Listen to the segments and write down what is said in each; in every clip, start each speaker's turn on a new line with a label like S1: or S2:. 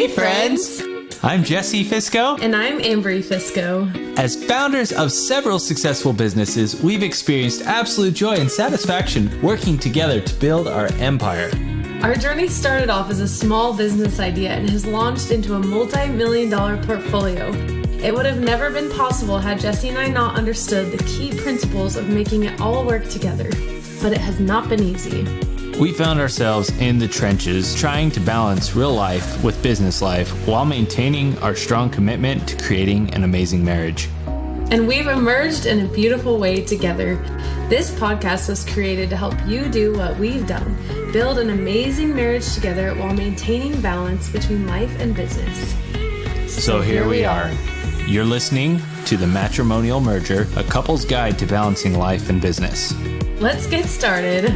S1: Hey, friends! I'm Jesse Fisco.
S2: And I'm Ambry Fisco.
S1: As founders of several successful businesses, we've experienced absolute joy and satisfaction working together to build our empire.
S2: Our journey started off as a small business idea and has launched into a multi-million-dollar portfolio. It would have never been possible had Jesse and I not understood the key principles of making it all work together. But it has not been easy.
S1: We found ourselves in the trenches trying to balance real life with business life while maintaining our strong commitment to creating an amazing marriage.
S2: And we've emerged in a beautiful way together. This podcast was created to help you do what we've done, build an amazing marriage together while maintaining balance between life and business.
S1: So here we are. You're listening to the Matrimonial Merger, a couple's guide to balancing life and business.
S2: Let's get started.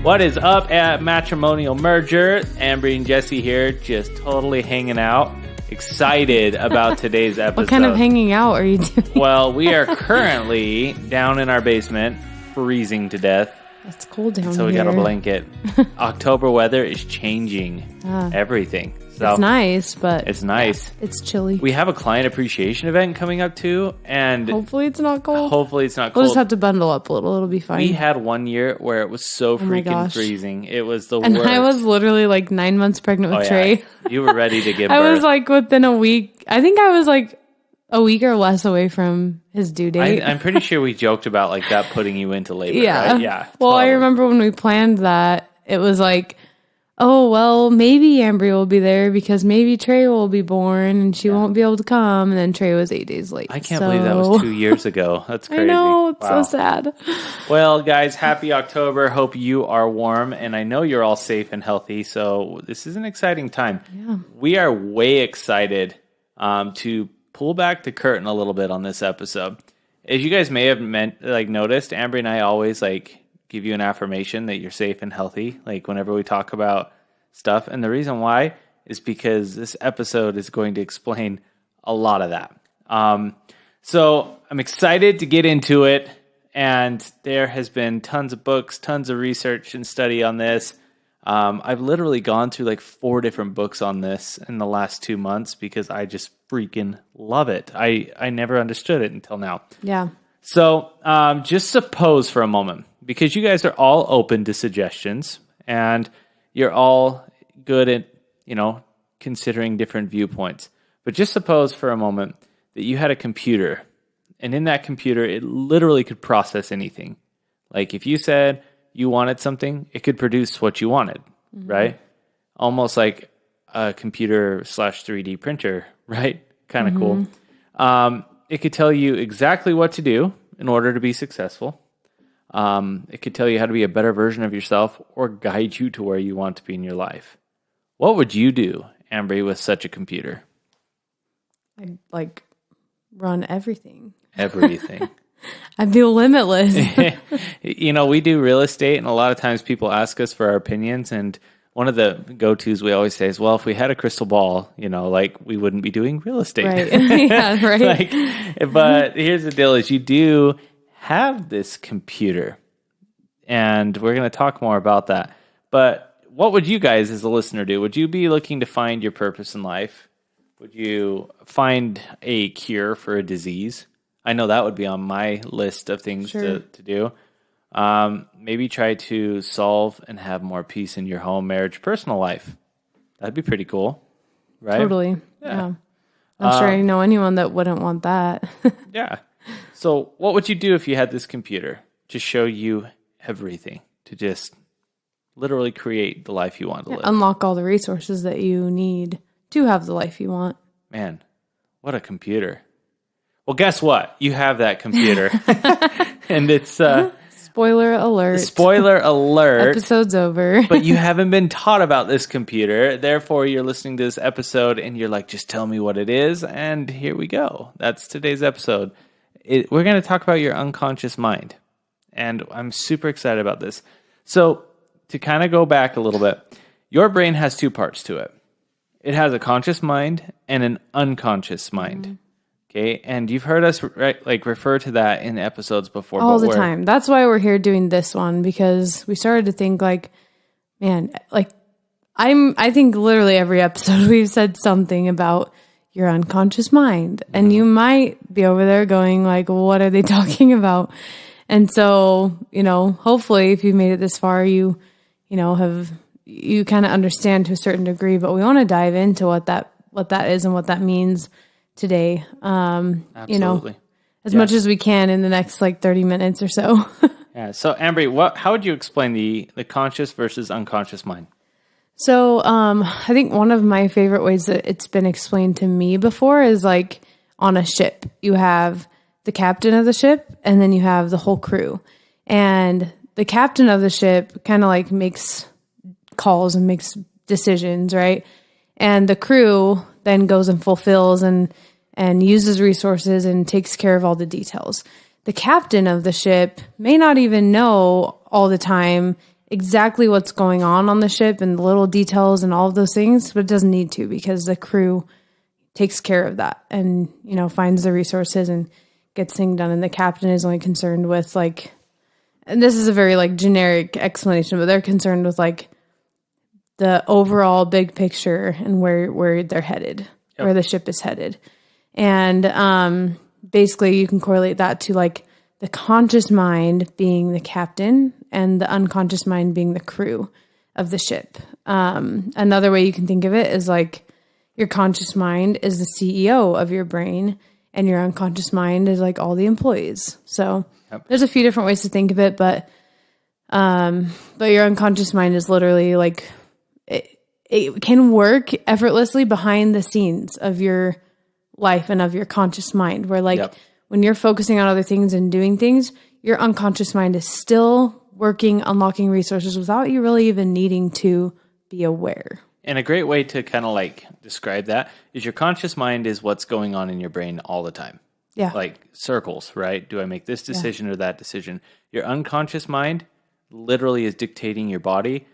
S3: What is up at Matrimonial Merger? Ambry and Jesse here, just totally hanging out. Excited about today's episode.
S2: What kind of hanging out are you doing?
S3: Well, we are currently down in our basement, freezing to death.
S2: It's cold down here.
S3: So we got a blanket. October weather is changing everything. So
S2: it's nice, but
S3: it's nice.
S2: Yeah, it's chilly.
S3: We have a client appreciation event coming up too, and
S2: hopefully it's not cold.
S3: Hopefully it's not cold.
S2: We'll just have to bundle up a little. It'll be fine.
S3: We had 1 year where it was so freaking freezing. It was the worst.
S2: And I was literally like 9 months pregnant with Trey.
S3: You were ready to give birth.
S2: I was like within a week. I think I was like a week or less away from his due date.
S3: I'm pretty sure we joked about like that putting you into labor.
S2: Yeah.
S3: Right? Yeah.
S2: Well, totally. I remember when we planned that, it was like, oh, well, maybe Ambry will be there because maybe Trey will be born and she won't be able to come. And then Trey was 8 days late.
S3: I can't believe that was 2 years ago. That's crazy.
S2: I know. It's so sad.
S3: Well, guys, happy October. Hope you are warm. And I know you're all safe and healthy. So this is an exciting time.
S2: Yeah.
S3: We are way excited to pull back the curtain a little bit on this episode. As you guys may have noticed, Ambry and I always give you an affirmation that you're safe and healthy, whenever we talk about stuff. And the reason why is because this episode is going to explain a lot of that. So I'm excited to get into it. And there has been tons of books, tons of research and study on this. I've literally gone through 4 different books on this in the last 2 months because I just freaking love it. I never understood it until now.
S2: Yeah.
S3: So just suppose for a moment, because you guys are all open to suggestions and you're all good at, considering different viewpoints. But just suppose for a moment that you had a computer, and in that computer, it literally could process anything. Like if you said you wanted something, it could produce what you wanted, right? Almost like a computer / 3D printer, right? Kind of cool. It could tell you exactly what to do in order to be successful. It could tell you how to be a better version of yourself or guide you to where you want to be in your life. What would you do, Ambry, with such a computer?
S2: I'd run everything.
S3: Everything.
S2: I'd be limitless.
S3: We do real estate, and a lot of times people ask us for our opinions, and one of the go-tos we always say is, well, if we had a crystal ball, we wouldn't be doing real estate.
S2: Right. Yeah, right.
S3: But here's the deal is you do have this computer, and we're going to talk more about that. But what would you guys as a listener do? Would you be looking to find your purpose in life? Would you find a cure for a disease? I know that would be on my list of things to do. Maybe try to solve and have more peace in your home, marriage, personal life. That'd be pretty cool, right?
S2: Totally. Yeah. I'm sure I know anyone that wouldn't want that.
S3: Yeah. So what would you do if you had this computer to show you everything, to just literally create the life you want to live?
S2: Unlock all the resources that you need to have the life you want.
S3: Man, what a computer. Well, guess what? You have that computer. And it's...
S2: Spoiler alert.
S3: Spoiler alert.
S2: Episode's over.
S3: But you haven't been taught about this computer. Therefore, you're listening to this episode and you're like, just tell me what it is. And here we go. That's today's episode. We're going to talk about your unconscious mind. And I'm super excited about this. So to kind of go back a little bit, your brain has 2 parts to it. It has a conscious mind and an unconscious mind. Okay, and you've heard us refer to that in episodes before.
S2: All the time. That's why we're here doing this one, because we started to think man, I think literally every episode we've said something about your unconscious mind. And you might be over there going like, what are they talking about? And so, hopefully if you've made it this far, you kind of understand to a certain degree, but we want to dive into what that is and what that means today.
S3: Absolutely.
S2: As much as we can in the next like 30 minutes or so.
S3: Yeah. So Ambry, how would you explain the conscious versus unconscious mind?
S2: So, I think one of my favorite ways that it's been explained to me before is like on a ship, you have the captain of the ship and then you have the whole crew. And the captain of the ship kind of like makes calls and makes decisions, right? And the crew then goes and fulfills and uses resources and takes care of all the details. The captain of the ship may not even know all the time exactly what's going on the ship and the little details and all of those things, but it doesn't need to because the crew takes care of that and, finds the resources and gets things done. And the captain is only concerned with like, and this is a very like generic explanation, but they're concerned with like the overall big picture and where they're headed, where the ship is headed. And basically you can correlate that to like the conscious mind being the captain and the unconscious mind being the crew of the ship. Another way you can think of it is like your conscious mind is the CEO of your brain and your unconscious mind is like all the employees. So there's a few different ways to think of it, but your unconscious mind is literally like, it can work effortlessly behind the scenes of your life and of your conscious mind, where like when you're focusing on other things and doing things, your unconscious mind is still working, unlocking resources without you really even needing to be aware.
S3: And a great way to kind of like describe that is your conscious mind is what's going on in your brain all the time.
S2: Yeah.
S3: Like circles, right? Do I make this decision or that decision? Your unconscious mind literally is dictating your body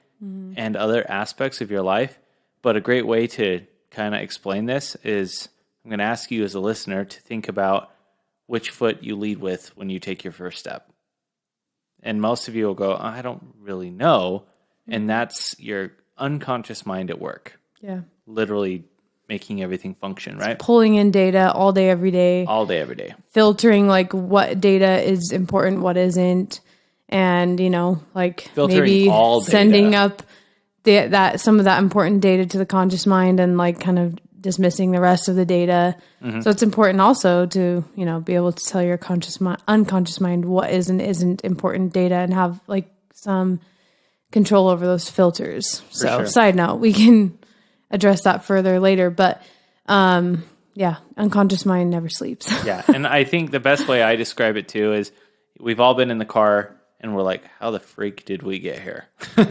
S3: and other aspects of your life. But a great way to kind of explain this is I'm going to ask you as a listener to think about which foot you lead with when you take your first step. And most of you will go, I don't really know. And that's your unconscious mind at work. Yeah. Literally making everything function, right?
S2: It's pulling in data all day, every day.
S3: All day, every day.
S2: Filtering like what data is important, what isn't. And, like filtering maybe all sending up some of that important data to the conscious mind and like kind of dismissing the rest of the data. So it's important also to, be able to tell your unconscious mind what is and isn't important data and have like some control over those filters. Side note, we can address that further later, but unconscious mind never sleeps.
S3: Yeah. And I think the best way I describe it too is we've all been in the car and we're like, how the freak did we get here? I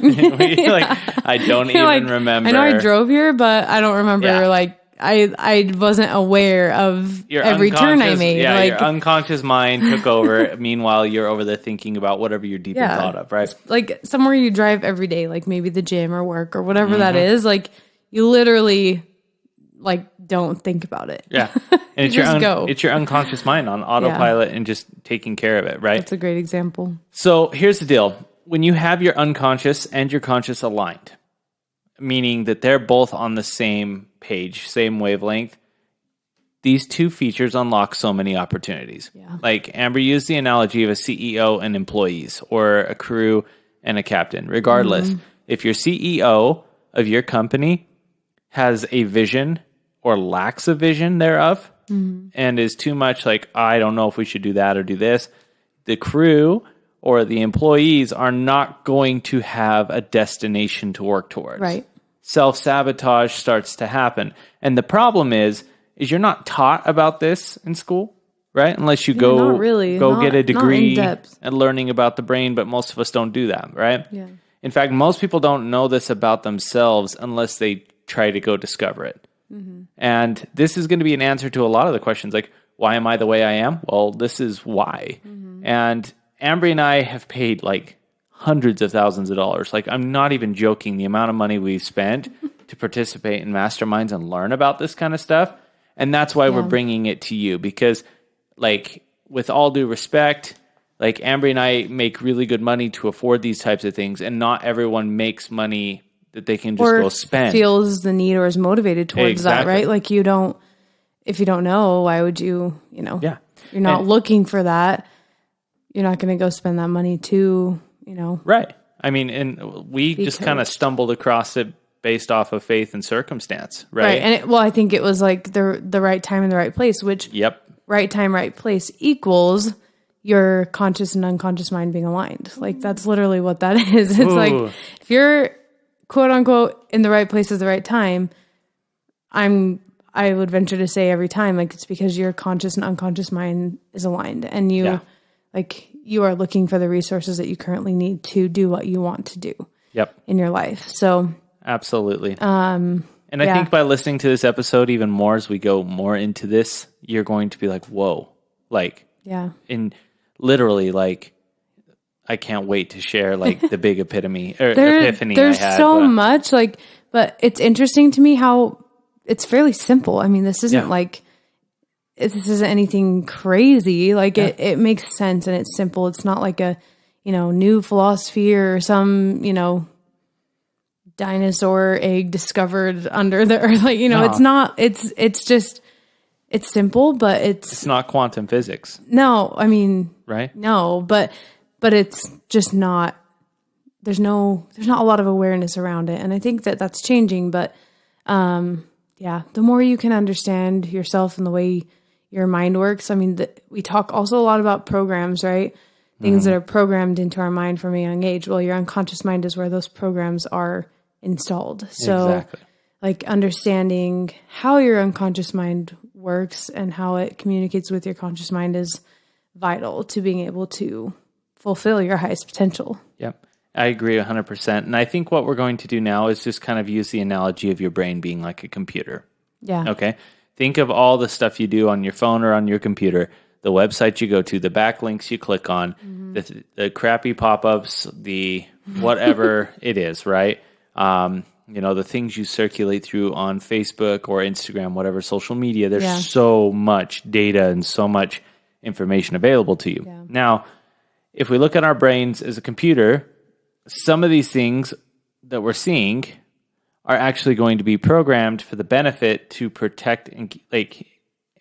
S3: don't even remember.
S2: I know I drove here, but I don't remember like I wasn't aware of every turn I made.
S3: Yeah, your unconscious mind took over. Meanwhile, you're over there thinking about whatever you're deep in thought of, right?
S2: Like somewhere you drive every day, like maybe the gym or work or whatever that is. Like you literally like don't think about it.
S3: Yeah, and it's your unconscious mind on autopilot and just taking care of it, right?
S2: That's a great example.
S3: So here's the deal: when you have your unconscious and your conscious aligned, meaning that they're both on the same page, same wavelength, these two features unlock so many opportunities. Yeah. Like Ambry used the analogy of a CEO and employees, or a crew and a captain. Regardless, if your CEO of your company has a vision or lacks a vision thereof, and is too much like, I don't know if we should do that or do this, the crew or the employees are not going to have a destination to work towards.
S2: Right.
S3: Self-sabotage starts to happen. And the problem is you're not taught about this in school, right? Unless you go get a degree and learning about the brain, but most of us don't do that, right? Yeah. In fact, most people don't know this about themselves unless they try to go discover it. And this is going to be an answer to a lot of the questions like, why am I the way I am? Well, this is why. And Ambry and I have paid like hundreds of thousands of dollars. Like, I'm not even joking the amount of money we've spent to participate in masterminds and learn about this kind of stuff. And that's why we're bringing it to you, because like, with all due respect, like Ambry and I make really good money to afford these types of things, and not everyone makes money that they can just
S2: or
S3: go spend.
S2: feels the need or is motivated towards that,
S3: Exactly.
S2: right? Like if you don't know, why would you,
S3: Yeah.
S2: you're not looking for that. You're not going to go spend that money to,
S3: Right. I mean, and we just kind of stumbled across it based off of faith and circumstance, right?
S2: And I think it was like the right time and the right place, which right time, right place equals your conscious and unconscious mind being aligned. Like that's literally what that is. It's like if you're quote unquote in the right place at the right time, I would venture to say every time, like it's because your conscious and unconscious mind is aligned and you are looking for the resources that you currently need to do what you want to do in your life. So
S3: absolutely. And I think by listening to this episode even more as we go more into this, you're going to be like, whoa, like, and literally like, I can't wait to share like the big epiphany
S2: there's
S3: I had.
S2: So much but it's interesting to me how it's fairly simple. I mean, this isn't this isn't anything crazy. Like it makes sense and it's simple. It's not like a, new philosophy or some, dinosaur egg discovered under the earth. Like, no. It's not, it's just, it's simple, but it's
S3: not quantum physics.
S2: No, I mean,
S3: right?
S2: No, but it's just not, there's not a lot of awareness around it. And I think that that's changing, but, the more you can understand yourself and the way your mind works. I mean, we talk also a lot about programs, right? Things that are programmed into our mind from a young age. Well, your unconscious mind is where those programs are installed. So like understanding how your unconscious mind works and how it communicates with your conscious mind is vital to being able to fulfill your highest potential.
S3: Yep. I agree 100%. And I think what we're going to do now is just kind of use the analogy of your brain being like a computer.
S2: Yeah.
S3: Okay. Think of all the stuff you do on your phone or on your computer, the website you go to, the backlinks you click on, the crappy pop-ups, the whatever it is, right? The things you circulate through on Facebook or Instagram, whatever social media, there's so much data and so much information available to you. Yeah. Now, if we look at our brains as a computer, some of these things that we're seeing are actually going to be programmed for the benefit to protect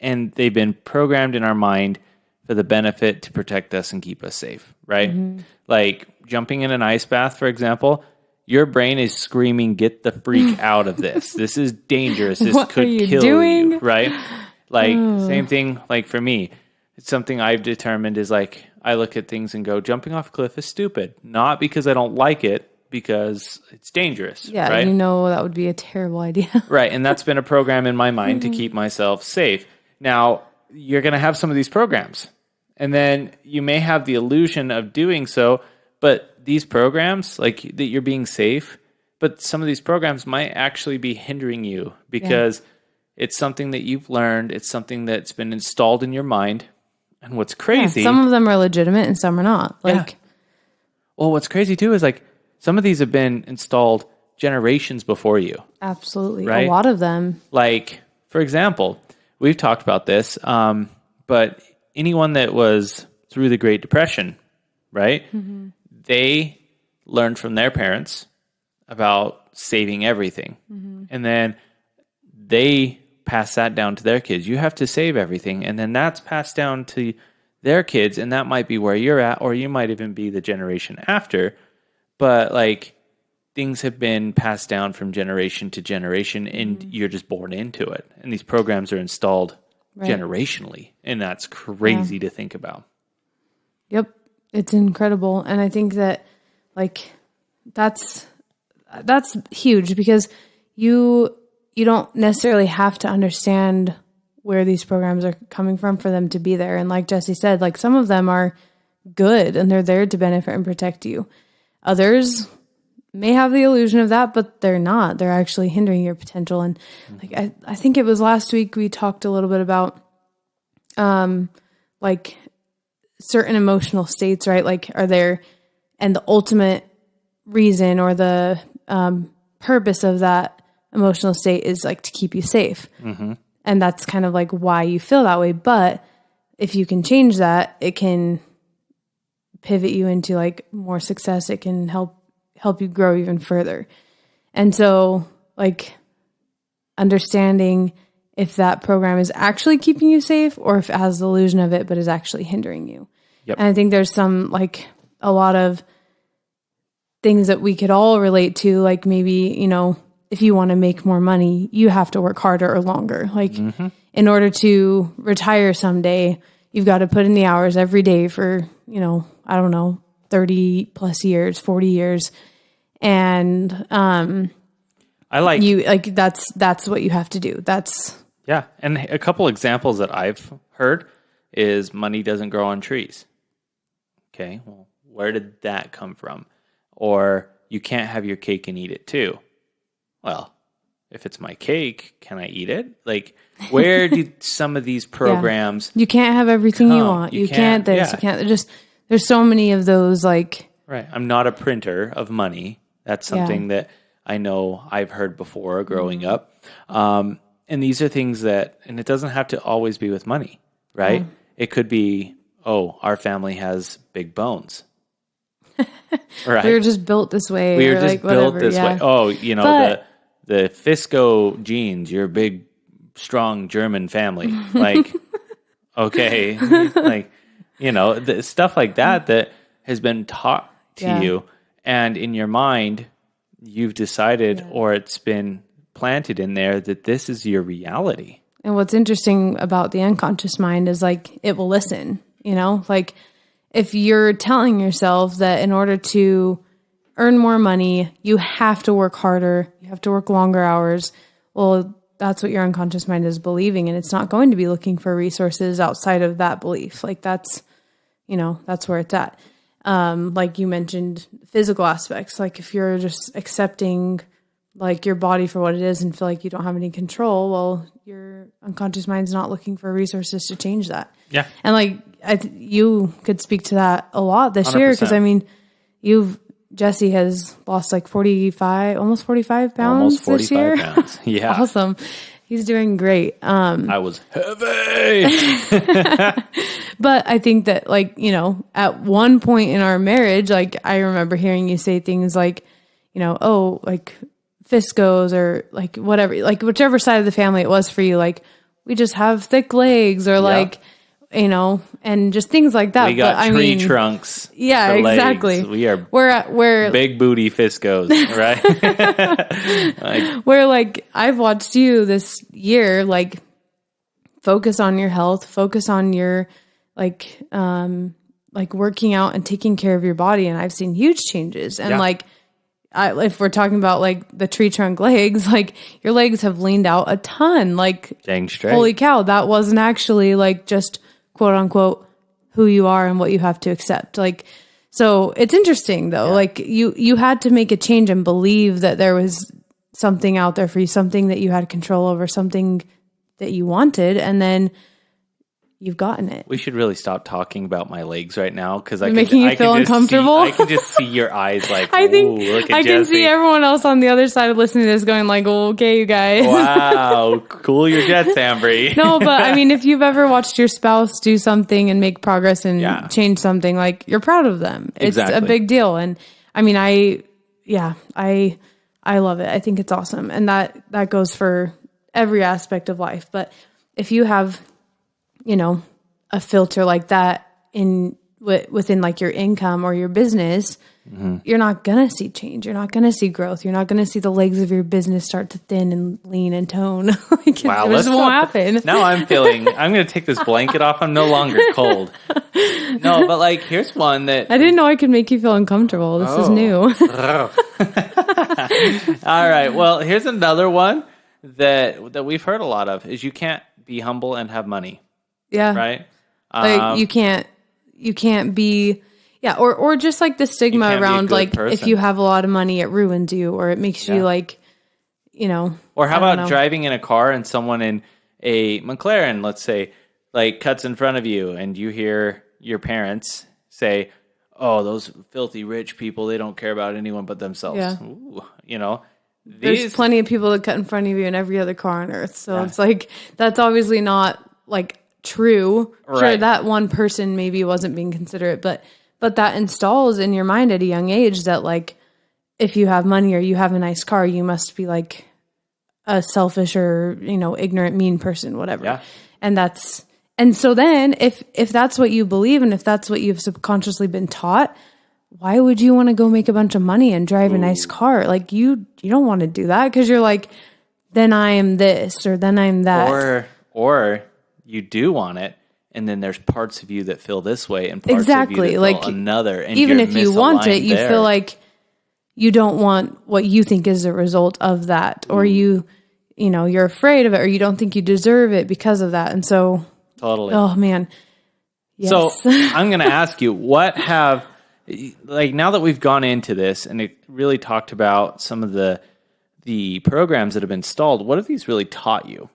S3: and they've been programmed in our mind for the benefit to protect us and keep us safe, right? Mm-hmm. Like jumping in an ice bath, for example, your brain is screaming, get the freak out of this. This is dangerous. This could kill you, right? Like same thing, like for me, it's something I've determined is like, I look at things and go, jumping off a cliff is stupid. Not because I don't like it, because it's dangerous.
S2: Yeah,
S3: right?
S2: That would be a terrible idea.
S3: Right, and that's been a program in my mind to keep myself safe. Now, you're going to have some of these programs, and then you may have the illusion of doing so, but these programs, like that you're being safe, but some of these programs might actually be hindering you because it's something that you've learned, it's something that's been installed in your mind. And what's crazy...
S2: some of them are legitimate and some are not.
S3: Well, what's crazy too is like some of these have been installed generations before you.
S2: Absolutely.
S3: Right?
S2: A lot of them.
S3: Like, for example, we've talked about this, but anyone that was through the Great Depression, right? Mm-hmm. They learned from their parents about saving everything. Mm-hmm. And then they pass that down to their kids. You have to save everything. And then that's passed down to their kids. And that might be where you're at, or you might even be the generation after. But like things have been passed down from generation to generation and you're just born into it. And these programs are installed generationally. And that's crazy to think about.
S2: Yep. It's incredible. And I think that like that's huge because you don't necessarily have to understand where these programs are coming from for them to be there. And like Jesse said, like some of them are good and they're there to benefit and protect you. Others may have the illusion of that, but they're not. They're actually hindering your potential. And like I think it was last week we talked a little bit about like certain emotional states, right? Like are there, and the ultimate reason or the purpose of that emotional state is like to keep you safe. Mm-hmm. And that's kind of like why you feel that way. But if you can change that, it can pivot you into like more success. It can help you grow even further. And so like understanding if that program is actually keeping you safe or if it has the illusion of it, but is actually hindering you.
S3: Yep.
S2: And I think there's some, like a lot of things that we could all relate to, like maybe, you know, if you want to make more money, you have to work harder or longer. Like in order to retire someday, you've got to put in the hours every day for, you know, I don't know, 30 plus years, 40 years. And, I like you, like that's what you have to do.
S3: Yeah. And a couple examples that I've heard is money doesn't grow on trees. Okay. Well, where did that come from? Or you can't have your cake and eat it too. Well, if it's my cake, can I eat it? Like, where do some of these programs
S2: You can't have everything you want. You can't this, you can't there's so many of those, like,
S3: right. I'm not a printer of money. That's something that I know I've heard before growing up. And these are things that, and it doesn't have to always be with money, right? It could be, our family has big bones. Right.
S2: We were just built this way.
S3: We were just
S2: like,
S3: built
S2: whatever,
S3: this way. Oh, you know, the Fisco genes, you're a big, strong German family. Like, okay. Like, you know, the stuff like that has been taught to you. And in your mind, you've decided, or it's been planted in there, that this is your reality.
S2: And what's interesting about the unconscious mind is, like, it will listen, you know? Like, if you're telling yourself that in order to earn more money, you have to work harder, you have to work longer hours, well, that's what your unconscious mind is believing, and it's not going to be looking for resources outside of that belief. Like, that's, you know, that's where it's at. Like you mentioned, physical aspects. Like, if you're just accepting, like, your body for what it is and feel like you don't have any control, well, your unconscious mind's not looking for resources to change that. Yeah. And, like, you could speak to that a lot this 100%. Year, because, I mean, Jesse has lost like 45, almost 45 pounds almost 45 this year. Pounds. Yeah. Awesome. He's doing great.
S3: I was heavy.
S2: But I think that, like, you know, at one point in our marriage, like, I remember hearing you say things like, you know, like Fiscos or like whatever, like whichever side of the family it was for you, like, we just have thick legs or like, you know, and just things like that.
S3: We got tree trunks.
S2: Yeah, exactly.
S3: We're big booty Fiscos, right?
S2: Like, where, like, I've watched you this year, like, focus on your health, focus on your, like working out and taking care of your body. And I've seen huge changes. And like, if we're talking about like the tree trunk legs, like, your legs have leaned out a ton. Like,
S3: dang straight.
S2: Holy cow. That wasn't actually like just quote unquote who you are and what you have to accept. Like, so it's interesting though. Like, you had to make a change and believe that there was something out there for you, something that you had control over, something that you wanted. And then you've gotten it.
S3: We should really stop talking about my legs right now, because I
S2: feel uncomfortable.
S3: I can just see your eyes like,
S2: I think
S3: look at
S2: I can
S3: Jesse.
S2: see everyone else on the other side of listening to this going like, oh, okay, you guys.
S3: Wow, cool your jets, Ambry.
S2: No, but I mean, if you've ever watched your spouse do something and make progress and change something, like, you're proud of them. It's a big deal. And I mean, I love it. I think it's awesome. And that goes for every aspect of life. But if you have, you know, a filter like that within like your income or your business, you're not going to see change. You're not going to see growth. You're not going to see the legs of your business start to thin and lean and tone. Like, wow, it just won't happen.
S3: Now I'm going to take this blanket off. I'm no longer cold. No, but like, here's one that
S2: I didn't know I could make you feel uncomfortable. This is new.
S3: All right. Well, here's another one that we've heard a lot of is you can't be humble and have money.
S2: Yeah.
S3: Right.
S2: Like, you can't be, or just like the stigma around, like, person. If you have a lot of money, it ruins you, or it makes you like, you know.
S3: Or how about driving in a car and someone in a McLaren, let's say, like, cuts in front of you, and you hear your parents say, "Oh, those filthy rich people, they don't care about anyone but themselves." Yeah. Ooh, you know.
S2: There's plenty of people that cut in front of you in every other car on earth. So it's like, that's obviously not like true. Right. Sure, that one person maybe wasn't being considerate, but that installs in your mind at a young age that, like, if you have money or you have a nice car, you must be like a selfish or, ignorant, mean person, whatever.
S3: Yeah.
S2: And so then if that's what you believe and if that's what you've subconsciously been taught, why would you want to go make a bunch of money and drive a nice car? Like you don't want to do that because you're like, then I am this or then I'm that.
S3: Or you do want it. And then there's parts of you that feel this way and parts of you that feel another. And
S2: even if you want it, you feel like you don't want what you think is a result of that, or you're afraid of it, or you don't think you deserve it because of that. And so,
S3: totally.
S2: Oh man. Yes.
S3: So I'm going to ask you, now that we've gone into this and it really talked about some of the programs that have been installed, what have these really taught you?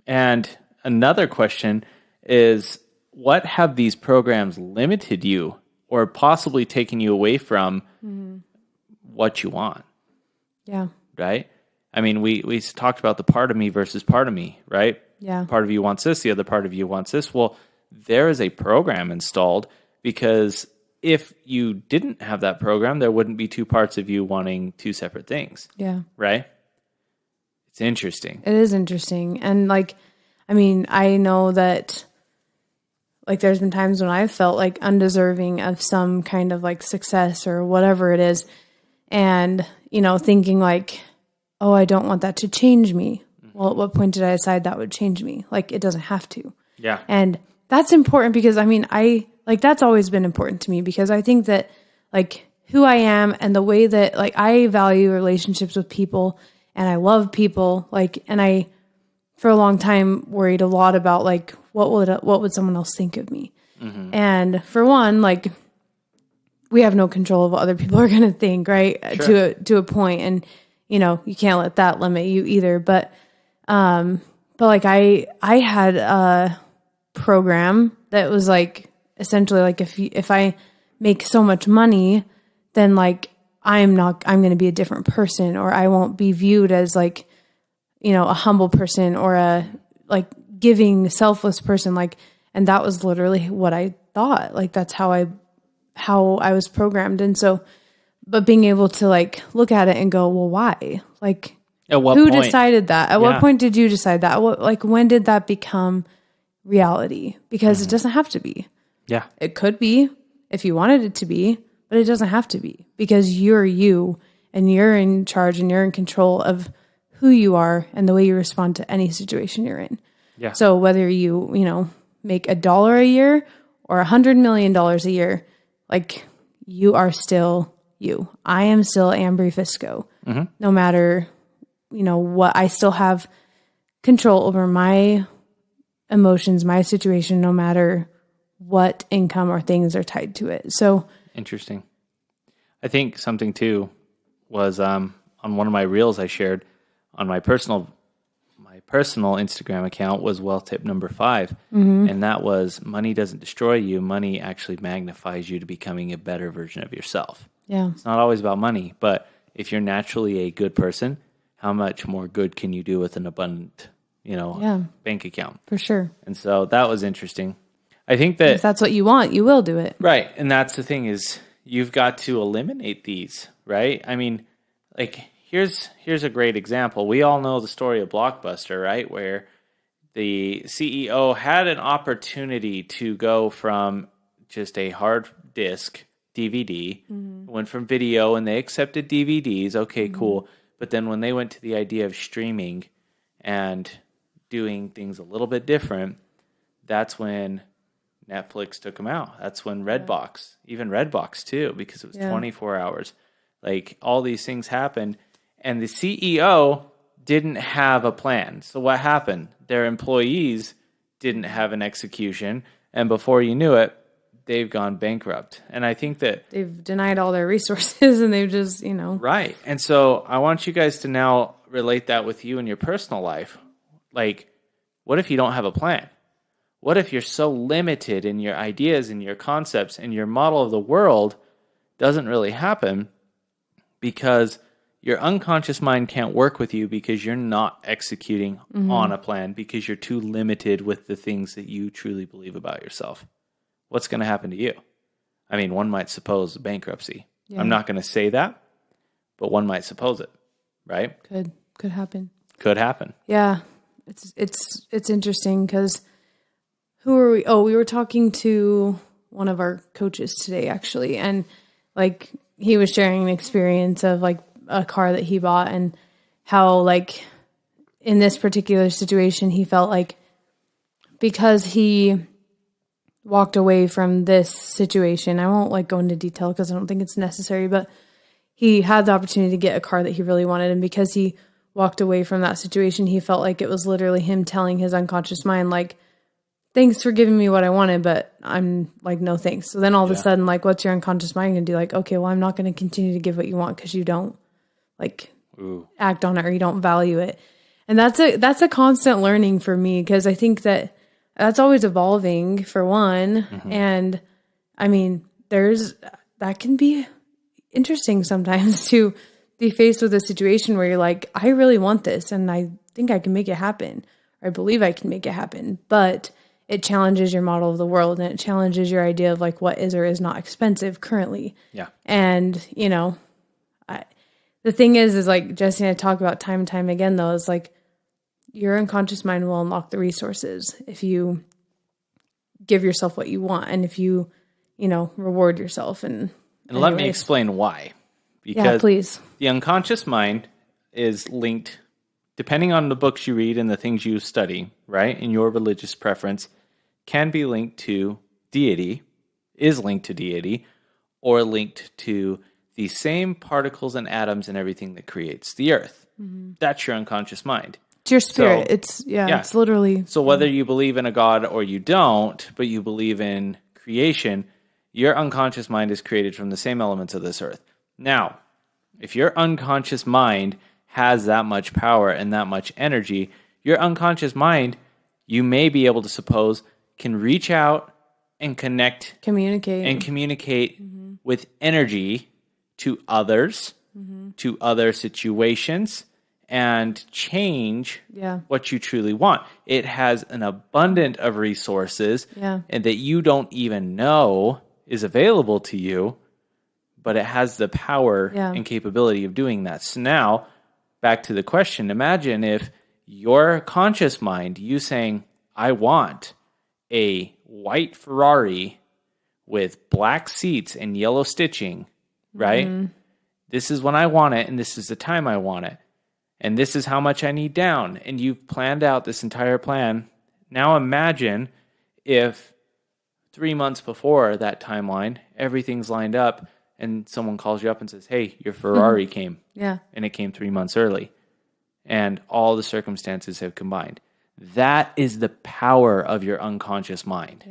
S3: And another question is, what have these programs limited you or possibly taken you away from what you want?
S2: Yeah.
S3: Right? I mean, we talked about the part of me versus part of me, right?
S2: Yeah.
S3: Part of you wants this, the other part of you wants this. Well, there is a program installed because if you didn't have that program, there wouldn't be two parts of you wanting two separate things.
S2: Yeah.
S3: Right? It's interesting.
S2: It is interesting. And I know that there's been times when I've felt like undeserving of some kind of success or whatever it is. And, thinking oh, I don't want that to change me. Well, at what point did I decide that would change me? It doesn't have to.
S3: Yeah.
S2: And that's important because that's always been important to me because I think that who I am and the way that I value relationships with people and I love people, and I, for a long time, worried a lot about what would someone else think of me? Mm-hmm. And for one, we have no control of what other people are going to think, right? Sure. To a point, and you can't let that limit you either. But I had a program that was essentially if I make so much money, then I'm going to be a different person, or I won't be viewed as a humble person or a giving, selfless person. And that was literally what I thought. That's how I was programmed. And so, but being able to look at it and go, well, why?
S3: At what
S2: who
S3: point?
S2: Decided that? At what point did you decide that? When did that become reality? Because it doesn't have to be.
S3: Yeah.
S2: It could be if you wanted it to be, but it doesn't have to be because you're you and you're in charge and you're in control of who you are and the way you respond to any situation you're in.
S3: Yeah.
S2: So whether you, make $1 a year or $100 million a year, you are still you. I am still Ambry Fisco. Mm-hmm. No matter, what, I still have control over my emotions, my situation, no matter what income or things are tied to it. So
S3: interesting. I think something too was on one of my reels I shared on my personal Instagram account was wealth tip number 5. Mm-hmm. And that was, money doesn't destroy you. Money actually magnifies you to becoming a better version of yourself.
S2: Yeah.
S3: It's not always about money, but if you're naturally a good person, how much more good can you do with an abundant, bank account?
S2: For sure.
S3: And so that was interesting. I think that
S2: if that's what you want, you will do it.
S3: Right. And that's the thing is you've got to eliminate these, right? I mean, here's a great example. We all know the story of Blockbuster, right? Where the CEO had an opportunity to go from just a hard disk DVD, went from video and they accepted DVDs. Okay, cool. But then when they went to the idea of streaming and doing things a little bit different, that's when Netflix took them out. That's when Redbox, even Redbox too, because it was 24 hours. All these things happened. And the CEO didn't have a plan. So what happened? Their employees didn't have an execution. And before you knew it, they've gone bankrupt. And I think that
S2: they've denied all their resources and they've just,
S3: Right. And so I want you guys to now relate that with you in your personal life. What if you don't have a plan? What if you're so limited in your ideas and your concepts and your model of the world doesn't really happen because your unconscious mind can't work with you because you're not executing on a plan because you're too limited with the things that you truly believe about yourself? What's going to happen to you? I mean, one might suppose bankruptcy. Yeah. I'm not going to say that, but one might suppose it, right?
S2: Could happen.
S3: Could happen.
S2: Yeah. It's interesting because who are we? Oh, we were talking to one of our coaches today, actually. And like, he was sharing an experience of like a car that he bought and how like in this particular situation, he felt like because he walked away from this situation, I won't like go into detail because I don't think it's necessary, but he had the opportunity to get a car that he really wanted. And because he walked away from that situation, he felt like it was literally him telling his unconscious mind, like, thanks for giving me what I wanted, but I'm like, no thanks. So then all of a sudden, like, what's your unconscious mind going to do? Like, okay, well, I'm not going to continue to give what you want because you don't like act on it or you don't value it. And that's a constant learning for me because I think that's always evolving for one. Mm-hmm. And I mean, that can be interesting sometimes to be faced with a situation where you're like, I really want this and I think I can make it happen. Or I believe I can make it happen. But it challenges your model of the world and it challenges your idea of like what is or is not expensive currently.
S3: Yeah.
S2: And, you know, the thing is like Jesse and I talk about time and time again, though, is like your unconscious mind will unlock the resources if you give yourself what you want and if you reward yourself. And
S3: let me explain why. Because
S2: please.
S3: The unconscious mind is linked, depending on the books you read and the things you study, right, in your religious preference, can be linked to deity, is linked to deity, or linked to the same particles and atoms and everything that creates the earth. Mm-hmm. That's your unconscious mind.
S2: It's your spirit. It's literally.
S3: So whether you believe in a God or you don't, but you believe in creation, your unconscious mind is created from the same elements of this earth. Now, if your unconscious mind has that much power and that much energy, your unconscious mind, you may be able to suppose, can reach out and communicate mm-hmm. with energy to others, mm-hmm. to other situations, and change what you truly want. It has an abundance of resources and that you don't even know is available to you, but it has the power and capability of doing that. So now, back to the question, imagine if your conscious mind, you saying, I want a white Ferrari with black seats and yellow stitching, right? Mm-hmm. This is when I want it, and this is the time I want it. And this is how much I need down. And you've planned out this entire plan. Now imagine if 3 months before that timeline, everything's lined up, and someone calls you up and says, hey, your Ferrari came.
S2: Yeah.
S3: And it came 3 months early. And all the circumstances have combined. That is the power of your unconscious mind,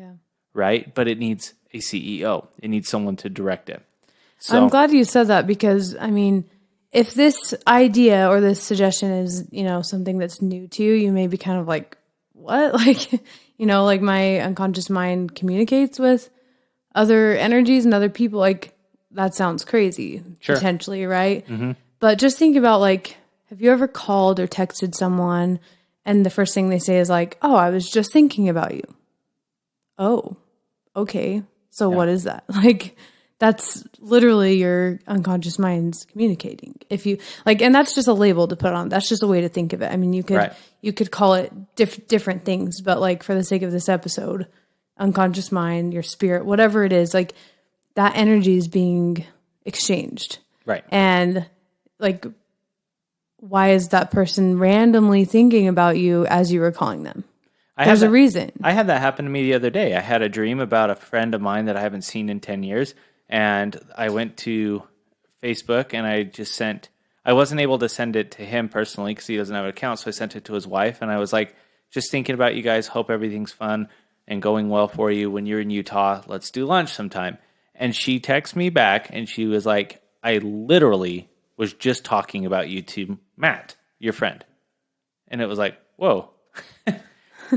S3: right? But it needs a CEO. It needs someone to direct it. So,
S2: I'm glad you said that because, I mean, if this idea or this suggestion is, something that's new to you, you may be kind of like, what? Like, like my unconscious mind communicates with other energies and other people. Like, that sounds crazy, potentially, right? Mm-hmm. But just think about, like, have you ever called or texted someone and the first thing they say is like, oh, I was just thinking about you. Oh, okay. So what is that? Like, that's literally your unconscious mind's communicating. If you like, and that's just a label to put on. That's just a way to think of it. I mean, you could call it different things, but like for the sake of this episode, unconscious mind, your spirit, whatever it is, like that energy is being exchanged.
S3: Right.
S2: And like, why is that person randomly thinking about you as you were calling them? There's a reason.
S3: I had that happen to me the other day. I had a dream about a friend of mine that I haven't seen in 10 years. And I went to Facebook and I wasn't able to send it to him personally because he doesn't have an account. So I sent it to his wife and I was like, just thinking about you guys. Hope everything's fun and going well for you. When you're in Utah, let's do lunch sometime. And she texted me back and she was like, I literally was just talking about you to Matt, your friend. And it was like, whoa,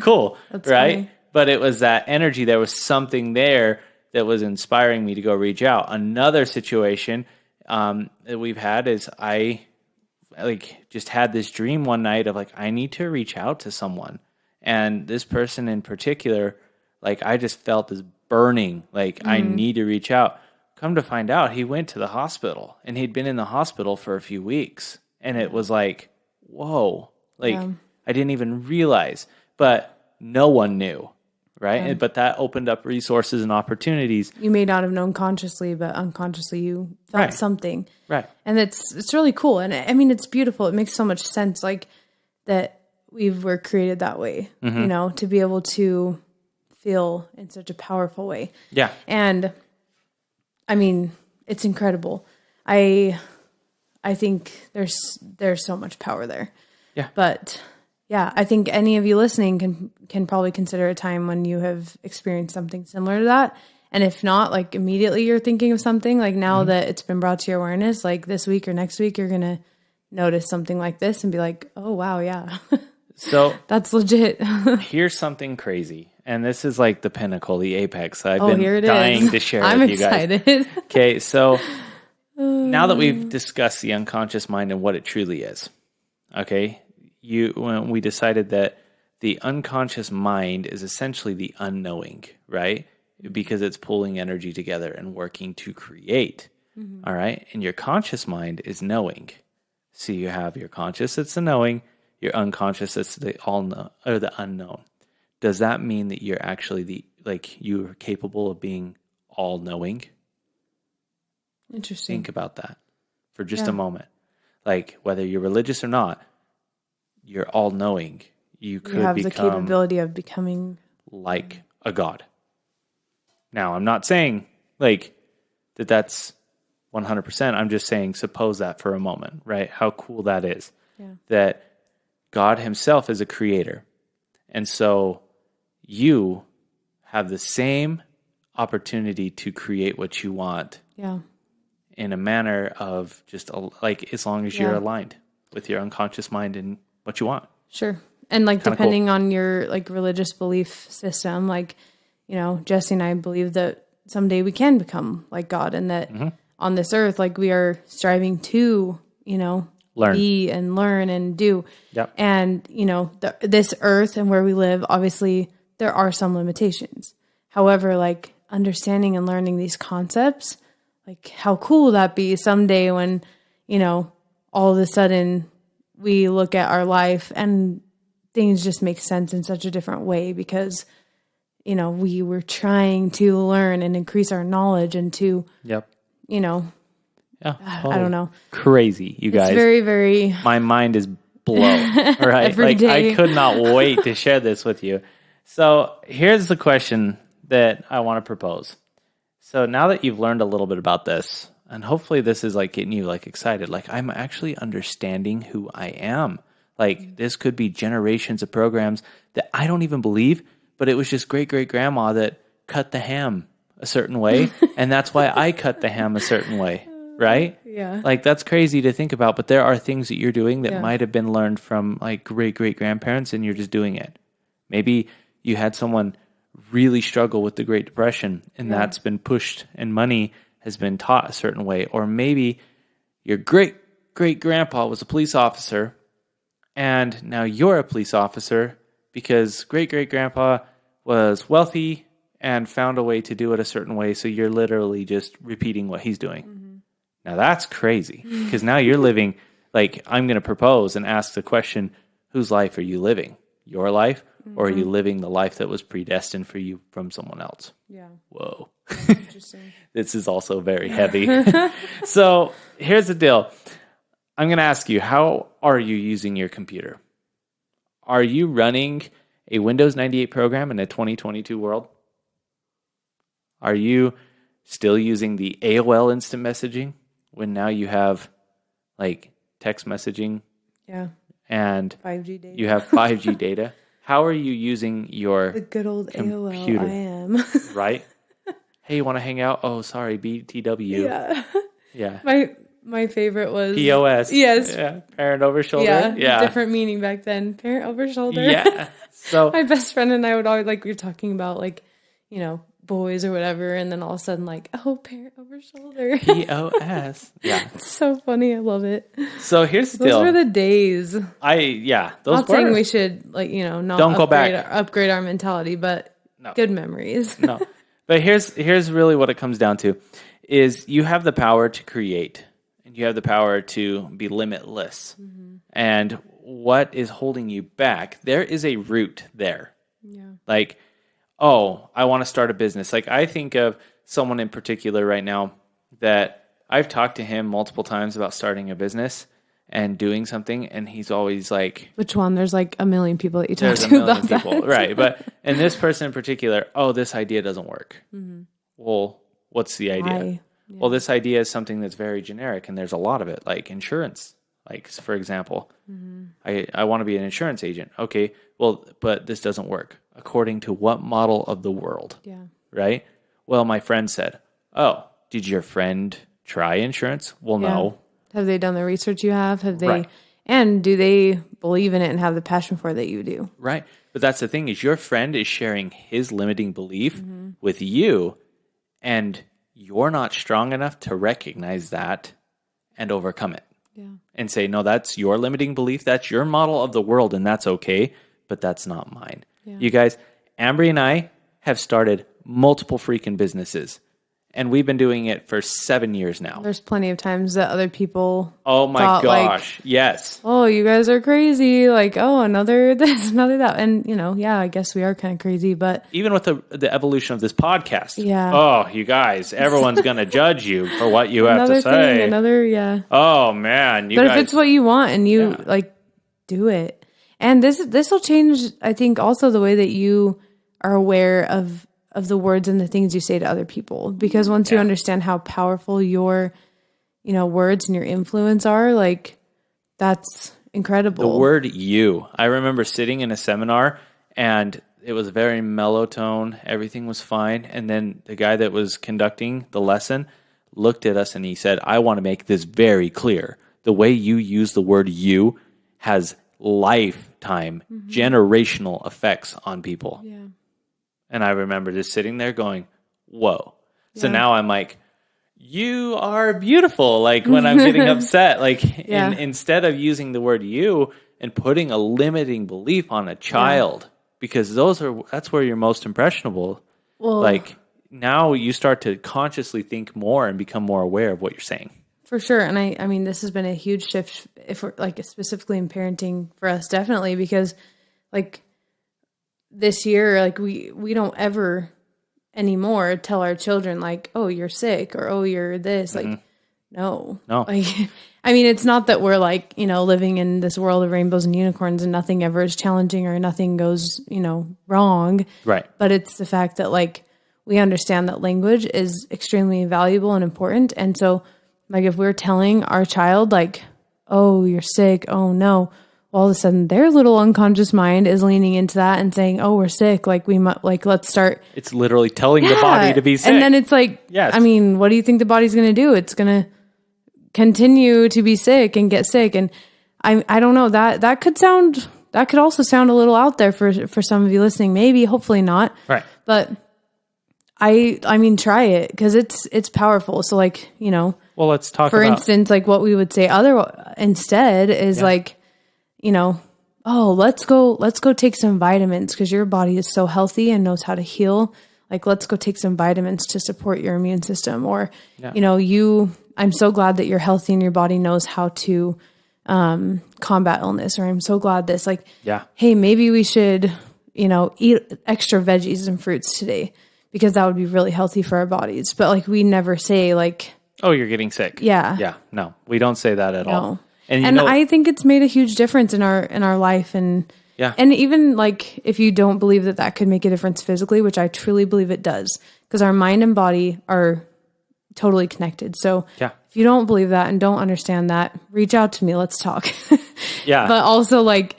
S3: cool, right?
S2: Funny.
S3: But it was that energy. There was something there that was inspiring me to go reach out. Another situation that we've had is I just had this dream one night of like, I need to reach out to someone. And this person in particular, like I just felt this burning, like I need to reach out. come to find out, he went to the hospital, and he'd been in the hospital for a few weeks. And it was like, whoa, like I didn't even realize, but no one knew, right?
S2: Yeah.
S3: But that opened up resources and opportunities.
S2: You may not have known consciously, but unconsciously you felt something.
S3: Right.
S2: And it's really cool. And I mean, it's beautiful. It makes so much sense, like that we were created that way, you know, to be able to feel in such a powerful way.
S3: Yeah.
S2: And I mean, it's incredible. I think there's so much power there.
S3: Yeah.
S2: But yeah, I think any of you listening can probably consider a time when you have experienced something similar to that. And if not, like immediately you're thinking of something, like now that it's been brought to your awareness, like this week or next week, you're going to notice something like this and be like, oh, wow, yeah.
S3: So
S2: that's legit.
S3: Here's something crazy. And this is like the pinnacle, the apex. I've
S2: here it
S3: been dying
S2: is.
S3: to share
S2: I'm
S3: with
S2: excited.
S3: you guys. Okay, so now that we've discussed the unconscious mind and what it truly is, okay, when we decided that the unconscious mind is essentially the unknowing, right? Because it's pulling energy together and working to create, all right? And your conscious mind is knowing. So you have your conscious, it's the knowing, your unconscious, it's the the unknown. Does that mean that you're actually you're capable of being all knowing?
S2: Interesting.
S3: Think about that for just a moment. Like whether you're religious or not, you're all knowing. You could
S2: have
S3: become
S2: the capability of becoming
S3: like a god. Now, I'm not saying like that's 100%. I'm just saying suppose that for a moment, right? How cool that is.
S2: Yeah.
S3: That God himself is a creator. And so you have the same opportunity to create what you want.
S2: Yeah.
S3: In a manner of just like as long as you're aligned with your unconscious mind and what you want.
S2: Sure. And like
S3: Kinda
S2: depending
S3: cool.
S2: on your like religious belief system, like, you know, Jesse and I believe that someday we can become like God, and that on this earth, like we are striving to, you know, be and learn and do.
S3: Yep.
S2: And, you know, this earth and where we live, obviously there are some limitations. However, like understanding and learning these concepts, like how cool will that be someday when, you know, all of a sudden we look at our life and things just make sense in such a different way because, you know, we were trying to learn and increase our knowledge and to, you know, I don't know.
S3: Crazy, you guys.
S2: It's very, very...
S3: My mind is blown, right?
S2: Every day.
S3: I could not wait to share this with you. So here's the question that I want to propose. So now that you've learned a little bit about this, and hopefully this is like getting you like excited, like I'm actually understanding who I am. Like this could be generations of programs that I don't even believe, but it was just great-great-grandma that cut the ham a certain way, and that's why I cut the ham a certain way, right?
S2: Yeah.
S3: Like that's crazy to think about, but there are things that you're doing that might have been learned from like great-great-grandparents, and you're just doing it. Maybe you had someone really struggle with the Great Depression, and that's been pushed, and money has been taught a certain way. Or maybe your great-great-grandpa was a police officer, and now you're a police officer because great-great-grandpa was wealthy and found a way to do it a certain way, so you're literally just repeating what he's doing. Now that's crazy, because now you're living, like I'm going to propose and ask the question, whose life are you living? Your life? Or are you living the life that was predestined for you from someone else?
S2: Yeah.
S3: Whoa.
S2: Interesting.
S3: This is also very heavy. So here's the deal. I'm going to ask you, how are you using your computer? Are you running a Windows 98 program in a 2022 world? Are you still using the AOL instant messaging when now you have like text messaging?
S2: Yeah.
S3: And
S2: 5G data.
S3: You have 5G data. How are you using your
S2: the good old
S3: computer?
S2: AOL I am.
S3: Right? Hey, you want to hang out? Oh, sorry, BTW.
S2: Yeah.
S3: Yeah.
S2: My favorite was
S3: POS.
S2: Yes.
S3: Yeah. Parent over shoulder.
S2: Yeah. Different meaning back then. Parent over shoulder.
S3: Yeah. So
S2: my best friend and I would always like we were talking about like, you know, boys or whatever, and then all of a sudden like, oh, parent over shoulder.
S3: POS. Yeah.
S2: It's so funny. I love it.
S3: So here's the deal.
S2: Those were the days.
S3: Those
S2: Not
S3: were.
S2: saying we should like, you know, not
S3: Don't go back.
S2: upgrade our mentality, but good memories.
S3: No. But here's really what it comes down to is you have the power to create and you have the power to be limitless. And what is holding you back? There is a root there.
S2: Yeah.
S3: Like, oh, I want to start a business. Like, I think of someone in particular right now that I've talked to him multiple times about starting a business and doing something, and he's always like,
S2: which one? There's like a million people that you talk
S3: there's
S2: to
S3: a million
S2: about
S3: people,
S2: that.
S3: right? But and this person in particular, oh, this idea doesn't work. Well, what's the idea?
S2: Why? Yeah.
S3: Well, this idea is something that's very generic, and there's a lot of it, like insurance. Like, for example, I want to be an insurance agent. Okay, well, but this doesn't work. According to what model of the world?
S2: Yeah.
S3: Right? Well, my friend said, oh, did your friend try insurance? Well,
S2: Yeah.
S3: no.
S2: Have they done the research you have? Have they,
S3: Right.
S2: and do they believe in it and have the passion for it that you do?
S3: Right. But that's the thing is your friend is sharing his limiting belief with you, and you're not strong enough to recognize that and overcome it.
S2: Yeah.
S3: And say, no, that's your limiting belief. That's your model of the world, and that's okay, but that's not mine.
S2: Yeah.
S3: You guys, Ambry and I have started multiple freaking businesses, and we've been doing it for 7 years now.
S2: There's plenty of times that other people
S3: Oh my
S2: thought,
S3: gosh, yes.
S2: oh, you guys are crazy. Like, oh, another this, another that. And, yeah, I guess we are kind of crazy, but
S3: Even with the evolution of this podcast.
S2: Yeah.
S3: Oh, you guys, everyone's going to judge you for what you have to say.
S2: yeah.
S3: Oh, man. You
S2: But
S3: guys,
S2: if it's what you want and you
S3: Yeah.
S2: do it. And this will change, I think, also the way that you are aware of the words and the things you say to other people. Because once you
S3: Yeah.
S2: understand how powerful your, words and your influence are, like, that's incredible.
S3: the word you. I remember sitting in a seminar, and it was a very mellow tone. Everything was fine. And then the guy that was conducting the lesson looked at us and he said, I want to make this very clear. The way you use the word you has lifetime, generational effects on people.
S2: Yeah.
S3: And I remember just sitting there going, whoa. So
S2: Yeah.
S3: now I'm like, you are beautiful. Like when I'm getting upset, like
S2: Yeah.
S3: instead of using the word you and putting a limiting belief on a child, because that's where you're most impressionable.
S2: Well,
S3: Like now you start to consciously think more and become more aware of what you're saying.
S2: for sure. And I mean, this has been a huge shift if we're like specifically in parenting for us, definitely, because like this year, like we don't ever anymore tell our children like, oh, you're sick or, oh, you're this. Like, no. Like, I mean, it's not that we're like, living in this world of rainbows and unicorns and nothing ever is challenging or nothing goes, wrong.
S3: Right.
S2: But it's the fact that like, we understand that language is extremely valuable and important. And so like if we're telling our child like, oh, you're sick, oh no, all of a sudden their little unconscious mind is leaning into that and saying, oh, we're sick. Like let's start.
S3: It's literally telling the body to be sick.
S2: And then it's like,
S3: Yes.
S2: I mean, what do you think the body's going to do? It's going to continue to be sick and get sick. And I don't know, that could also sound a little out there for some of you listening, maybe, hopefully not.
S3: Right.
S2: But I mean, try it because it's powerful. So like,
S3: Well, let's talk
S2: for
S3: about
S2: instance, like what we would say instead is like, oh, let's go take some vitamins because your body is so healthy and knows how to heal. Like, let's go take some vitamins to support your immune system. Or, I'm so glad that you're healthy and your body knows how to combat illness. Or I'm so glad this, like, hey, maybe we should, eat extra veggies and fruits today because that would be really healthy for our bodies. But like, we never say like,
S3: oh, you're getting sick.
S2: Yeah.
S3: Yeah. No, we don't say that at all.
S2: And I think it's made a huge difference in our life. And and even like if you don't believe that could make a difference physically, which I truly believe it does, because our mind and body are totally connected. So if you don't believe that and don't understand that, reach out to me. Let's talk. But also like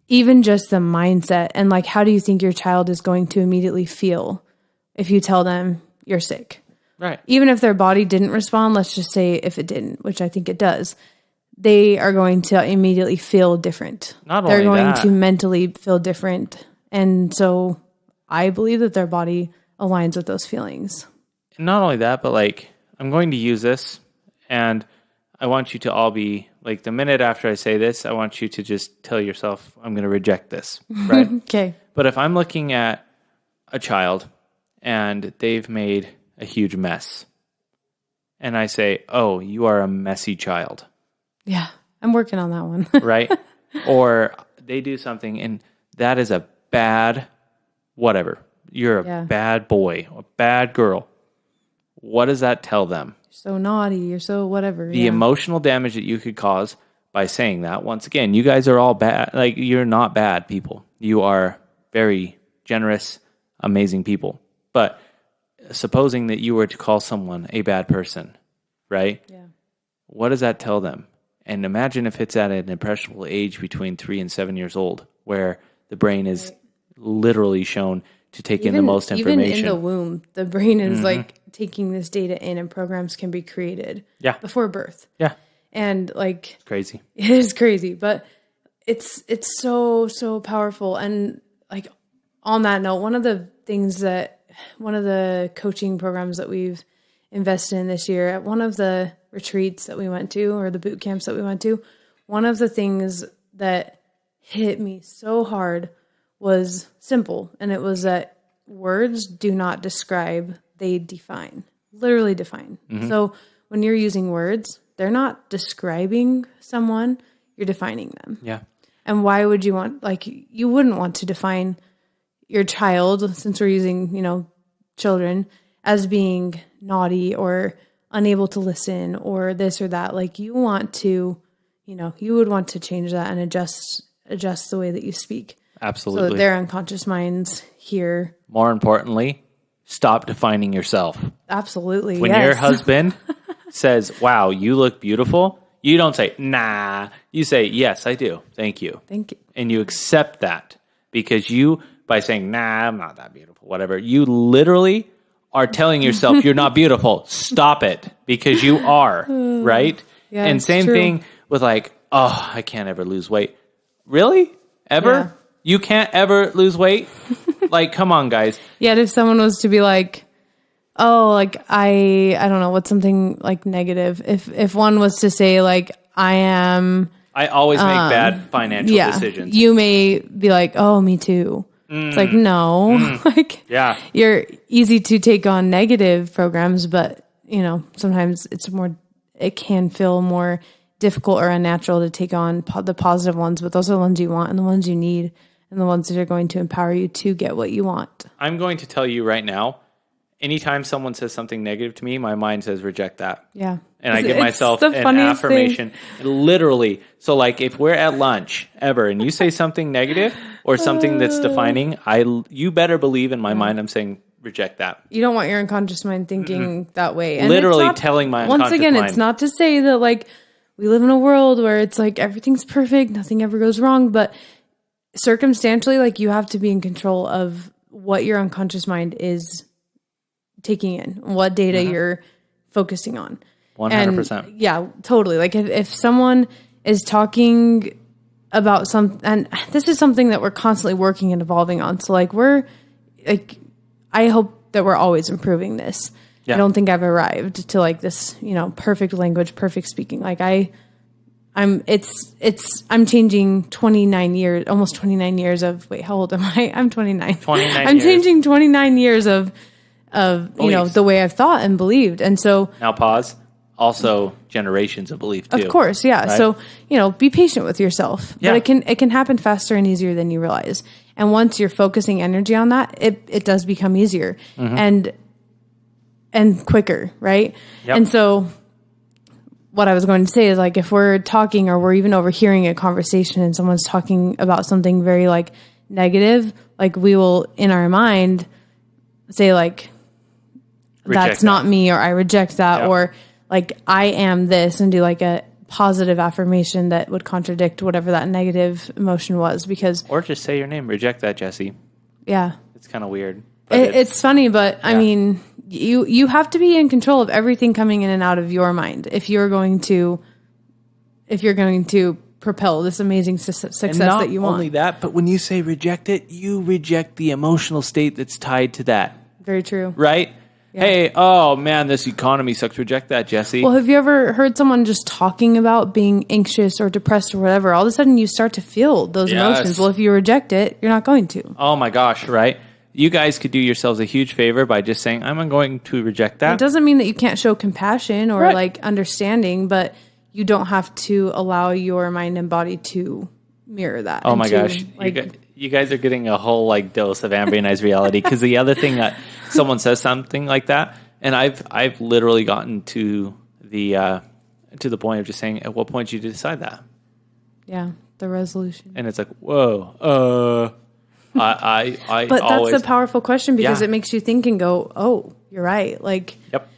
S2: even just the mindset and like, how do you think your child is going to immediately feel if you tell them you're sick?
S3: Right.
S2: Even if their body didn't respond, let's just say if it didn't, which I think it does, they are going to immediately feel different. They're going to mentally feel different. And so I believe that their body aligns with those feelings.
S3: Not only that, but like, I'm going to use this and I want you to all be like, the minute after I say this, I want you to just tell yourself, I'm going to reject this. Right.
S2: Okay.
S3: But if I'm looking at a child and they've made a huge mess, and I say, oh, you are a messy child.
S2: Yeah. I'm working on that one.
S3: Right? Or they do something and that is a bad whatever. You're a bad boy, a bad girl. What does that tell them?
S2: You're so naughty. You're so whatever.
S3: The emotional damage that you could cause by saying that. Once again, you guys are all bad. Like, you're not bad people. You are very generous, amazing people. But supposing that you were to call someone a bad person, right?
S2: Yeah.
S3: What does that tell them? And imagine if it's at an impressionable age between 3 and 7 years old, where the brain is literally shown to take in the most information.
S2: Even in the womb, the brain is like taking this data in, and programs can be created before birth.
S3: Yeah.
S2: And like,
S3: it's crazy.
S2: It is crazy, but it's so powerful. And like, on that note, one of the coaching programs that we've invested in this year, at one of the retreats that we went to, or the boot camps that we went to, one of the things that hit me so hard was simple. And it was that words do not describe, they define, literally define. So when you're using words, they're not describing someone, you're defining them.
S3: Yeah.
S2: And why would you want, like, you wouldn't want to define your child, since we're using, children, as being naughty or unable to listen or this or that. Like, you want to, you would want to change that and adjust the way that you speak.
S3: Absolutely.
S2: So that their unconscious minds hear.
S3: More importantly, stop defining yourself.
S2: Absolutely.
S3: When your husband says, wow, you look beautiful, you don't say, nah. You say, yes, I do. Thank you.
S2: Thank you.
S3: And you accept that, because you, by saying, nah, I'm not that beautiful, whatever, you literally are telling yourself you're not beautiful. Stop it, because you are, right?
S2: Yeah,
S3: and same thing with like, oh, I can't ever lose weight. Really? Ever?
S2: Yeah.
S3: You can't ever lose weight? Like, come on, guys.
S2: Yet if someone was to be like, oh, like, I don't know, what's something like negative. If one was to say like, I
S3: always make bad financial decisions.
S2: You may be like, oh, me too. It's like, no, like, you're easy to take on negative programs, but sometimes it can feel more difficult or unnatural to take on the positive ones, but those are the ones you want and the ones you need and the ones that are going to empower you to get what you want. I'm
S3: going to tell you right now, anytime someone says something negative to me, my mind says reject that.
S2: Yeah.
S3: And I give myself an affirmation. Literally. So like, if we're at lunch ever and you say something negative or something that's defining, you better believe in my mind I'm saying reject that.
S2: You don't want your unconscious mind thinking that way. And
S3: literally telling my unconscious mind.
S2: Once again, it's not to say that like we live in a world where it's like everything's perfect, nothing ever goes wrong, but circumstantially, like, you have to be in control of what your unconscious mind is taking in, what data you're focusing on.
S3: 100%.
S2: And yeah, totally. Like, if someone is talking about and this is something that we're constantly working and evolving on. So like, I hope that we're always improving this. Yeah. I don't think I've arrived to like this, perfect language, perfect speaking. Like I'm changing 29 years, almost 29 years of, wait, how old am I? I'm 29.
S3: 29
S2: I'm changing 29 years of the way I've thought and believed. And so
S3: now pause. Also generations of belief too.
S2: Of course. Yeah. Right? So, be patient with yourself, but it can happen faster and easier than you realize. And once you're focusing energy on that, it does become easier and quicker. Right. Yep. And so what I was going to say is, like, if we're talking or we're even overhearing a conversation and someone's talking about something very like negative, like, we will in our mind say like, that's not me, or I reject that, or like, I am this, and do like a positive affirmation that would contradict whatever that negative emotion was. Or
S3: just say your name, reject that, Jesse.
S2: Yeah.
S3: It's kind of weird.
S2: It's funny, but I mean, you have to be in control of everything coming in and out of your mind if you're going to propel this amazing success that you want.
S3: Not only that, but when you say reject it, you reject the emotional state that's tied to that.
S2: Very true.
S3: Right? Yeah. Hey, oh man, this economy sucks. Reject that, Jesse.
S2: Well, have you ever heard someone just talking about being anxious or depressed or whatever? All of a sudden you start to feel those emotions. Well, if you reject it, you're not going to.
S3: Oh my gosh, right? you guys could do yourselves a huge favor by just saying, I'm going to reject that.
S2: It doesn't mean that you can't show compassion or
S3: Right.
S2: like understanding, but you don't have to allow your mind and body to mirror that.
S3: Oh
S2: and
S3: my
S2: to,
S3: gosh.
S2: like,
S3: You guys are getting a whole like dose of Ambry and I's reality. Because the other thing that someone says something like that, and I've literally gotten to the point of just saying, at what point did you decide that?
S2: yeah, the resolution.
S3: And it's like, whoa, I
S2: But
S3: always,
S2: that's a powerful question because
S3: Yeah.
S2: it makes you think and go, oh, you're right. Like
S3: yep.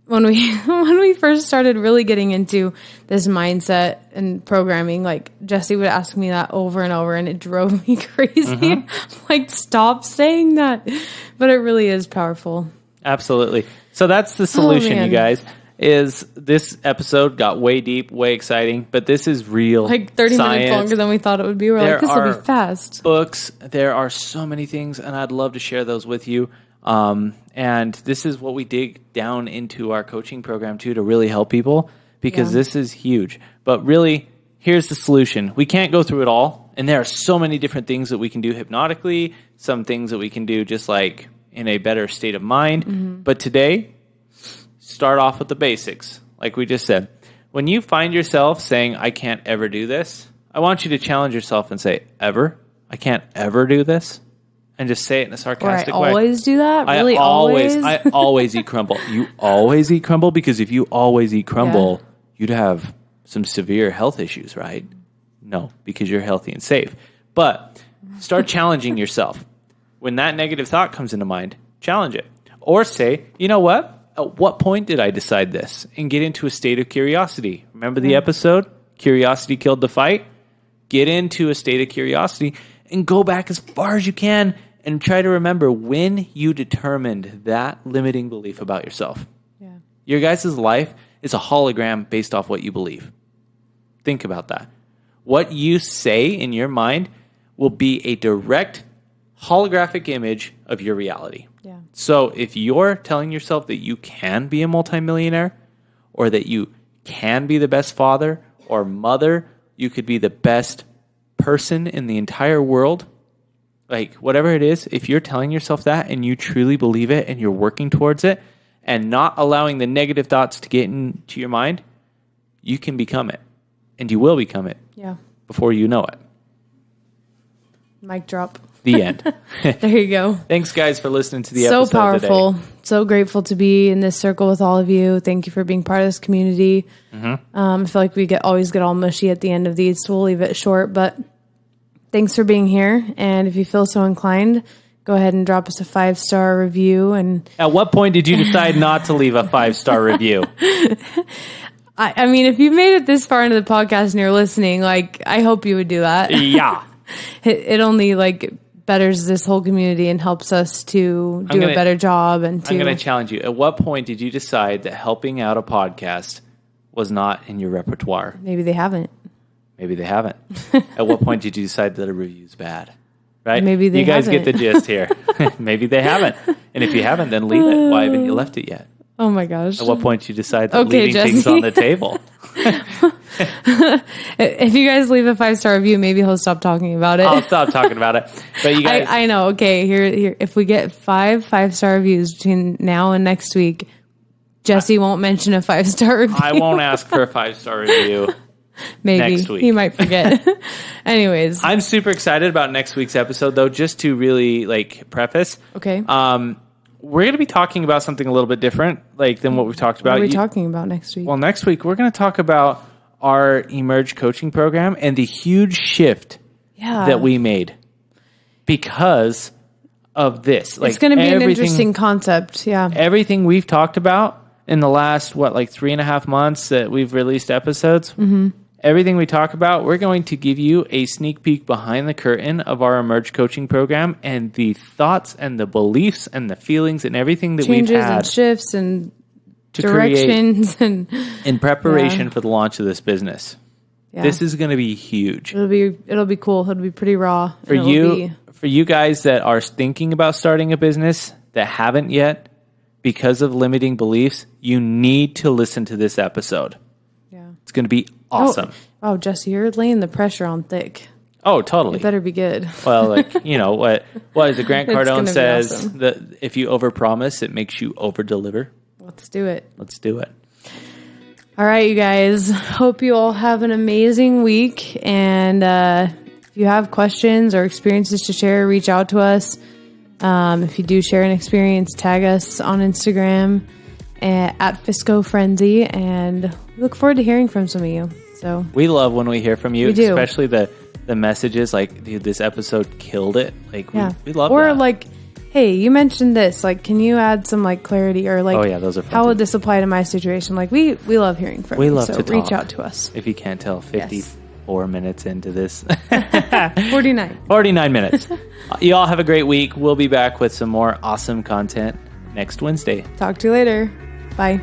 S2: when we first started really getting into this mindset and programming, like Jesse would ask me that over and over and it drove me crazy.
S3: Mm-hmm.
S2: Like, stop saying that. But it really is powerful.
S3: Absolutely. So that's the solution,
S2: man.
S3: you guys. Is this episode got way deep, way exciting, but this is real
S2: Like 30
S3: science.
S2: minutes longer than we thought it would be. We're
S3: There
S2: like, this will
S3: are
S2: be fast.
S3: Books. There are so many things, and I'd love to share those with you. And this is what we dig down into our coaching program too, to really help people, because this is huge. But really, here's the solution. We can't go through it all, and there are so many different things that we can do hypnotically, some things that we can do just like in a better state of mind. But today, start off with the basics. Like we just said, when you find yourself saying, I can't ever do this, I want you to challenge yourself and say, ever? I can't ever do this? And just say it in a sarcastic
S2: Or I
S3: way.
S2: always do that? Really,
S3: I always eat crumble. You always eat crumble? Because if you always eat crumble, you'd have some severe health issues, right? No, because you're healthy and safe. But start challenging yourself. When that negative thought comes into mind, challenge it. Or say, you know what? At what point did I decide this? And get into a state of curiosity. Remember the episode? Curiosity killed the fight? Get into a state of curiosity and go back as far as you can and try to remember when you determined that limiting belief about yourself.
S2: Yeah.
S3: Your guys' life is a hologram based off what you believe. Think about that. What you say in your mind will be a direct holographic image of your reality.
S2: Yeah.
S3: So if you're telling yourself that you can be a multimillionaire, or that you can be the best father or mother, you could be the best person in the entire world, like whatever it is, if you're telling yourself that and you truly believe it and you're working towards it and not allowing the negative thoughts to get into your mind, you can become it. And you will become it
S2: Yeah.
S3: before you know it.
S2: Mic drop.
S3: The end.
S2: There you go.
S3: Thanks, guys, for listening to the
S2: So
S3: episode
S2: powerful.
S3: today.
S2: So grateful to be in this circle with all of you. Thank you for being part of this community. I feel like we always get all mushy at the end of these, so we'll leave it short. But thanks for being here. And if you feel so inclined, go ahead and drop us a 5-star review. And
S3: At what point did you decide not to leave a 5-star review?
S2: I mean, if you've made it this far into the podcast and you're listening, like, I hope you would do that.
S3: Yeah.
S2: It only like betters this whole community and helps us to do a better job. And
S3: I'm going to challenge you. At what point did you decide that helping out a podcast was not in your repertoire?
S2: maybe they haven't.
S3: Maybe they haven't. At what point did you decide that a review's bad? Right?
S2: Maybe they
S3: You guys
S2: haven't.
S3: get the gist here. Maybe they haven't. And if you haven't, then leave it. Why haven't you left it yet?
S2: Oh my gosh.
S3: At what point did you decide that
S2: Okay,
S3: leaving things
S2: Jesse.
S3: on the table?
S2: If you guys leave a 5-star review, maybe he'll stop talking about it.
S3: I'll stop talking about it. But you guys,
S2: I know. Okay, here. If we get 5-star reviews between now and next week, Jesse won't mention a 5-star review.
S3: I won't ask for a 5-star review.
S2: Maybe
S3: next week.
S2: he might forget. Anyways,
S3: I'm super excited about next week's episode, though. Just to really like preface,
S2: okay.
S3: we're going to be talking about something a little bit different, like than what we've talked about.
S2: What are we talking about next week?
S3: Well, next week we're going to talk about our Emerge coaching program and the huge shift that we made because of this. Like,
S2: it's going to be an interesting concept. Yeah.
S3: Everything we've talked about in the last, 3.5 months that we've released episodes, everything we talk about, we're going to give you a sneak peek behind the curtain of our Emerge coaching program and the thoughts and the beliefs and the feelings and everything that
S2: Changes
S3: we've had
S2: and shifts and
S3: to
S2: directions
S3: create in preparation for the launch of this business.
S2: Yeah.
S3: This is going to be huge.
S2: It'll be cool. It'll be pretty raw.
S3: For you guys that are thinking about starting a business that haven't yet because of limiting beliefs, you need to listen to this episode.
S2: Yeah.
S3: It's going to be awesome.
S2: Oh, Jesse, you're laying the pressure on thick.
S3: Oh, totally.
S2: It better be good.
S3: Well, like, what is it? Grant
S2: It's
S3: Cardone
S2: gonna be
S3: says
S2: awesome.
S3: that if you overpromise, it makes you overdeliver.
S2: Let's do it.
S3: Let's do it.
S2: All right, you guys. Hope you all have an amazing week. And if you have questions or experiences to share, reach out to us. If you do share an experience, tag us on Instagram at Fisco Frenzy. And we look forward to hearing from some of you. So
S3: We love when we hear from you,
S2: We do.
S3: especially the messages like, dude, this episode killed it. Like,
S2: yeah,
S3: we love
S2: or
S3: that.
S2: like, hey, you mentioned this. Like, can you add some like clarity or like,
S3: Oh, yeah, those are fun
S2: how
S3: too.
S2: would this apply to my situation? Like, we love hearing from
S3: We
S2: you.
S3: love
S2: So
S3: to
S2: reach
S3: talk.
S2: out to us.
S3: If you can't tell, 54 minutes into this.
S2: 49.
S3: 49 minutes. You all have a great week. We'll be back with some more awesome content next Wednesday.
S2: Talk to you later. Bye.